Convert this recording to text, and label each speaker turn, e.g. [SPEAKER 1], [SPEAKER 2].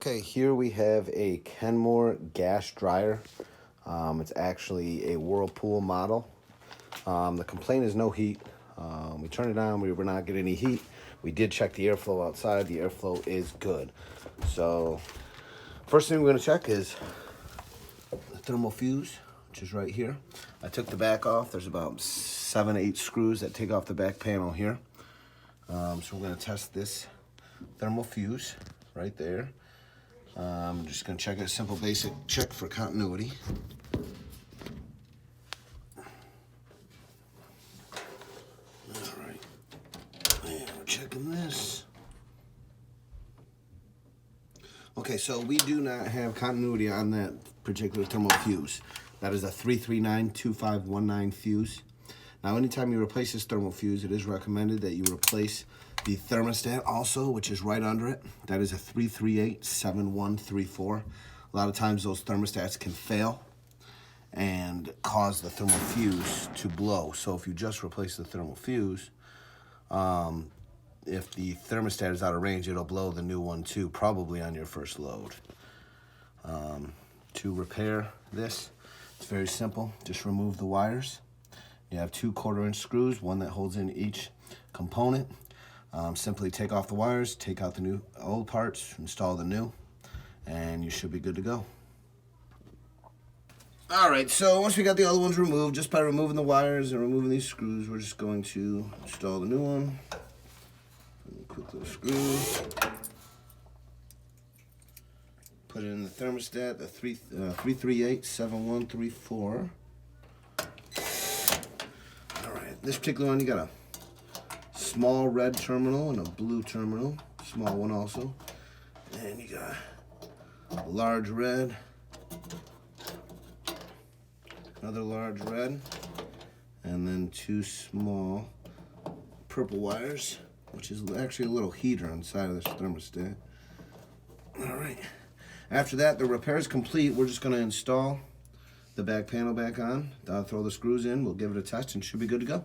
[SPEAKER 1] Okay, here we have a Kenmore gas dryer. It's actually a Whirlpool model. The complaint is no heat. We turned it on, we were not getting any heat. We did check the airflow outside. The airflow is good. So, first thing we're gonna check is the thermal fuse, which is right here. I took the back off. There's about 7 to 8 screws that take off the back panel here. So we're gonna test this thermal fuse right there. I'm just going to check a simple basic check for continuity. Alright, and we're checking this. Okay, so we do not have continuity on that particular thermal fuse. That is a 3392519 fuse. Now, anytime you replace this thermal fuse, it is recommended that you replace the thermostat also, which is right under it. That is a 3387134. A lot of times those thermostats can fail and cause the thermal fuse to blow. So if you just replace the thermal fuse, if the thermostat is out of range, it'll blow the new one too, probably on your first load. To repair this, it's very simple. Just remove the wires. You have 2 1/4-inch screws, one that holds in each component. Simply take off the wires, take out the old parts, install the new, and you should be good to go. Alright, so once we got the other ones removed, just by removing the wires and removing these screws, we're just going to install the new one. Quick little screw. Put it in the thermostat, the 3387134. Alright, this particular one, you got a small red terminal and a blue terminal, small one also, and you got a large red, another large red, and then 2 small purple wires, which is actually a little heater inside of this thermostat. All right, after that, the repair is complete. We're just going to install the back panel back on, throw the screws in, we'll give it a test, and should be good to go.